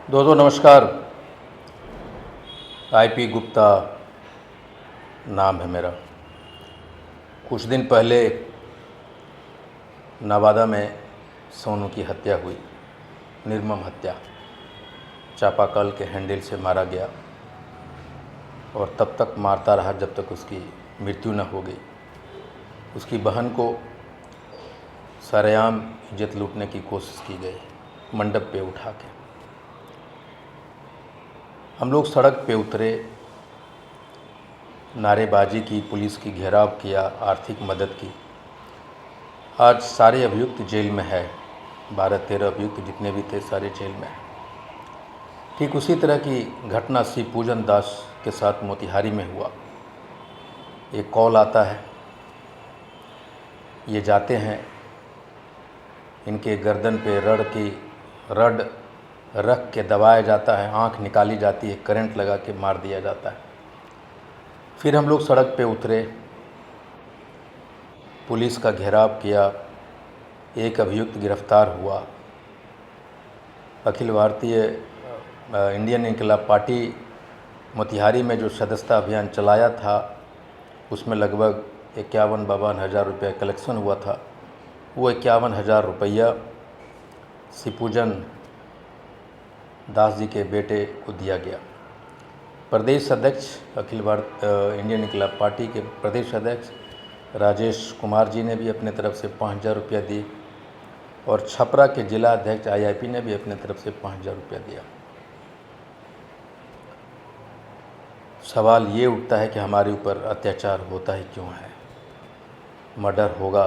दोस्तों नमस्कार। आईपी गुप्ता नाम है मेरा। कुछ दिन पहले नवादा में सोनू की हत्या हुई, निर्मम हत्या। चापाकल के हैंडल से मारा गया और तब तक मारता रहा जब तक उसकी मृत्यु न हो गई। उसकी बहन को सरेआम इज्जत लूटने की कोशिश की गई, मंडप पे उठा के। हम लोग सड़क पे उतरे, नारेबाजी की, पुलिस की घेराव किया, आर्थिक मदद की। आज सारे अभियुक्त जेल में है, 12-13 अभियुक्त जितने भी थे सारे जेल में हैं। ठीक उसी तरह की घटना श्री पूजन दास के साथ मोतिहारी में हुआ। एक कॉल आता है, ये जाते हैं, इनके गर्दन पे रड रख के दबाया जाता है, आंख निकाली जाती है, करंट लगा के मार दिया जाता है। फिर हम लोग सड़क पे उतरे, पुलिस का घेराव किया, एक अभियुक्त गिरफ्तार हुआ। अखिल भारतीय इंडियन इनकलाब पार्टी मोतिहारी में जो सदस्यता अभियान चलाया था, उसमें लगभग 51-52 हज़ार रुपये कलेक्शन हुआ था। वो 51,000 रुपया श्रीपूजन दास जी के बेटे को दिया गया। प्रदेश अध्यक्ष अखिल भारत इंडियन इनकलाब पार्टी के प्रदेश अध्यक्ष राजेश कुमार जी ने भी अपने तरफ से 5,000 रुपया दिए और छपरा के जिला अध्यक्ष आईआईपी ने भी अपने तरफ से 5,000 रुपया दिया। सवाल ये उठता है कि हमारे ऊपर अत्याचार होता ही क्यों है। मर्डर होगा,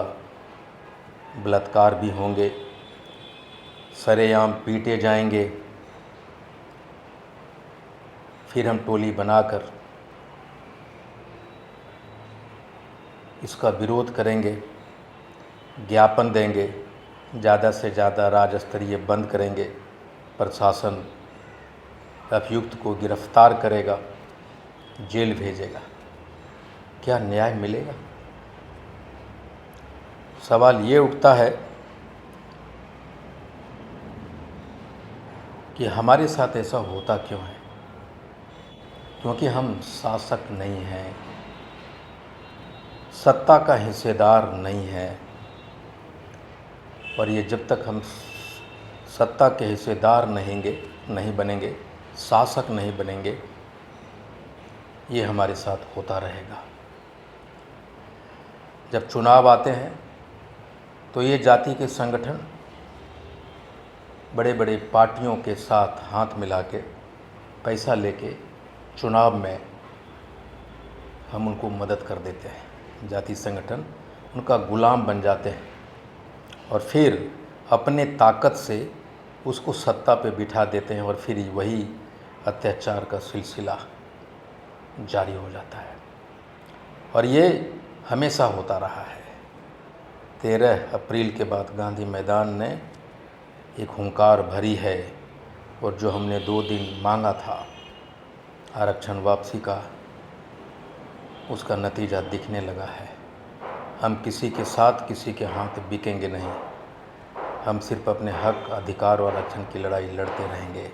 बलात्कार भी होंगे, सरेआम पीटे जाएंगे, फिर हम टोली बनाकर इसका विरोध करेंगे, ज्ञापन देंगे, ज़्यादा से ज़्यादा राज्य स्तरीय बंद करेंगे, प्रशासन अभियुक्त को गिरफ्तार करेगा, जेल भेजेगा। क्या न्याय मिलेगा? सवाल ये उठता है कि हमारे साथ ऐसा होता क्यों है। क्योंकि हम शासक नहीं हैं, सत्ता का हिस्सेदार नहीं है। और ये जब तक हम सत्ता के हिस्सेदार नहीं बनेंगे, शासक नहीं बनेंगे, ये हमारे साथ होता रहेगा। जब चुनाव आते हैं तो ये जाति के संगठन बड़े बड़े पार्टियों के साथ हाथ मिला के पैसा लेके चुनाव में हम उनको मदद कर देते हैं। जाति संगठन उनका गुलाम बन जाते हैं और फिर अपने ताकत से उसको सत्ता पे बिठा देते हैं और फिर वही अत्याचार का सिलसिला जारी हो जाता है। और ये हमेशा होता रहा है। 13 अप्रैल के बाद गांधी मैदान ने एक हुंकार भरी है और जो हमने 2 दिन मांगा था आरक्षण वापसी का, उसका नतीजा दिखने लगा है। हम किसी के साथ, किसी के हाथ बिकेंगे नहीं। हम सिर्फ अपने हक, अधिकार और आरक्षण की लड़ाई लड़ते रहेंगे।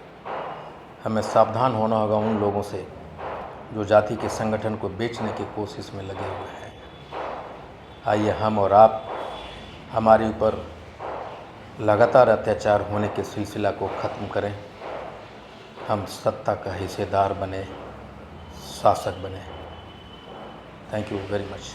हमें सावधान होना होगा उन लोगों से जो जाति के संगठन को बेचने की कोशिश में लगे हुए हैं। आइए हम और आप हमारे ऊपर लगातार अत्याचार होने के सिलसिला को ख़त्म करें। हम सत्ता का हिस्सेदार बने, शासक बने। Thank you very much.